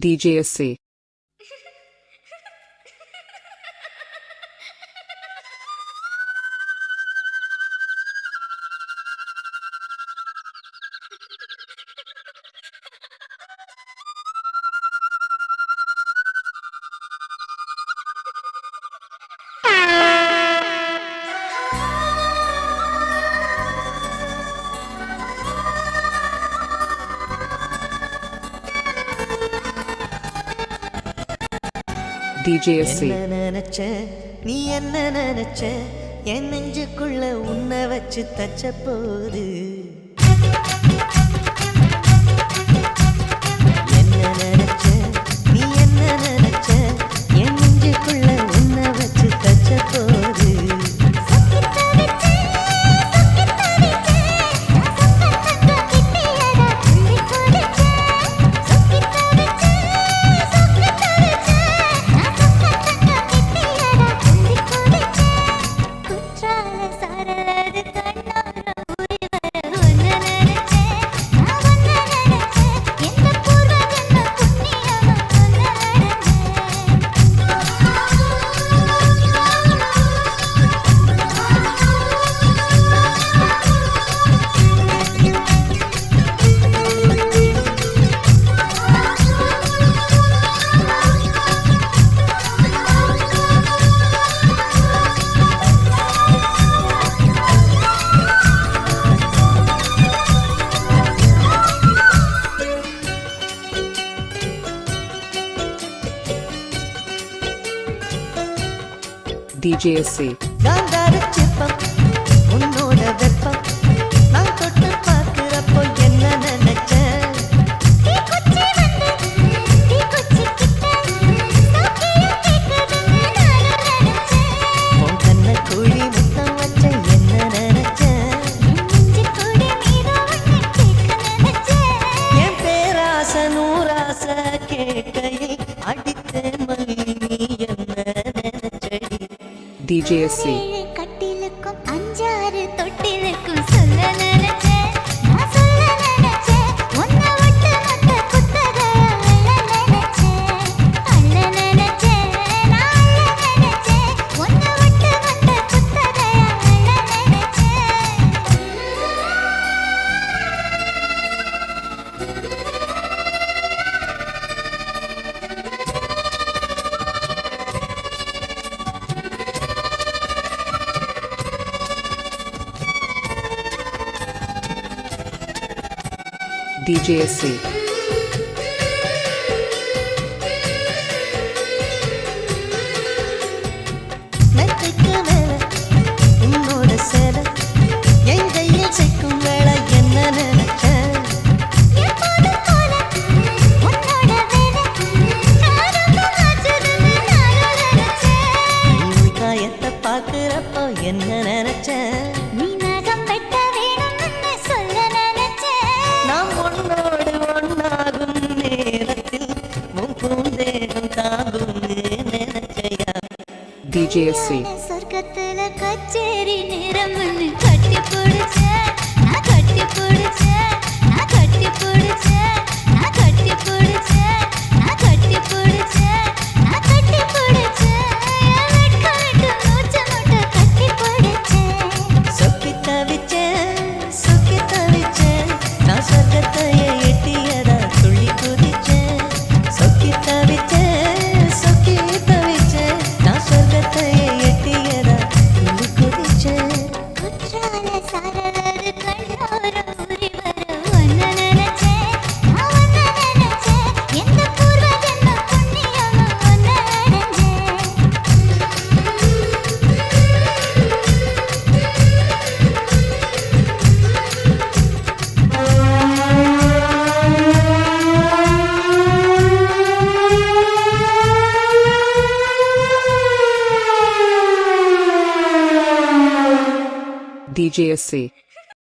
DJSC DJSC நீ என்ன நினைச்ச என் நெஞ்சுக்குள்ள உன்னை வச்சு தச்ச போது என்ன நினைச்ச நீ என்ன நினைச்ச என் நெஞ்சுக்குள்ள உன்னை வச்சு தச்ச போது DJSC காந்தார சிற்பம் உன்னோட வெப்பம் நான் தொட்டு பார்க்கிறப்போ என்ன நினைச்சேன் உன் கண்ண குழி முத்தம் வச்ச என்ன நினைச்சேன் என் பேராச நூராச கேட்கையில் அடித்தேன் மல்லி நீ என்ன DJSC கட்டிலுக்கும் அஞ்சாறு தொட்டிலுக்கும் சொல்ல நினைச்சேன் நான் சொல்ல நினைச்சேன் உன்னை விட்டு மத்த குத்தகைய அள்ள நினைச்சேன் நான் அள்ள நினைச்சேன் உன்னை விட்டு மத்த குத்தகைய அள்ள நினைச்சேன் DJSC நெத்திக்கு மேல உன்னோட சேல என் கையில் சிக்கும் வேளை என்ன நினைச்சேன் எப்போது போல உன்னோட வேலை நானும் மாற்றுதுன்னு நானும் நினைச்சேன் நீ காயத்தை பார்க்கிறப்போ என்ன நினைச்சேன் நீ நகம் வெட்ட வேணும்னு சொல்ல நினைச்சேன் நாம் ஒன்னோடு ஒன்னாகும் நேரத்தில் உன் பூந்தேகம் தாங்கும்னு நினைச்சையா DJSC சொர்க்கத்துல கச்சேரி நேரம்னு கட்டி பிடிச்சேன் நான் கட்டி பிடிச்சேன் நான் கட்டி பிடிச்சேன் நான் கட்டி பிடிச்சேன் நான் கட்டி பிடிச்சேன் நான் கட்டி பிடிச்சேன் வெட்கவிட்டு மூச்சு முட்டை கட்டி பிடிச்சேன் சொக்கி தவிச்சேன் நான் சொர்க்கத்தையே எட்டியதா துள்ளி குதிச்சேன் சொக்கி தவிச்சேன் நான் சொர்க்கத்தையே எட்டியதா துள்ளி குதிச்சேன் குற்றால சாரலது கண்ணோரம் உரி வர ஒன்ன நினைச்சேன் நான் ஒன்ன நினைச்சேன் எந்த பூர்வ ஜென்ம புண்ணியமா ஒன்ன அடைஞ்சேன் DJSC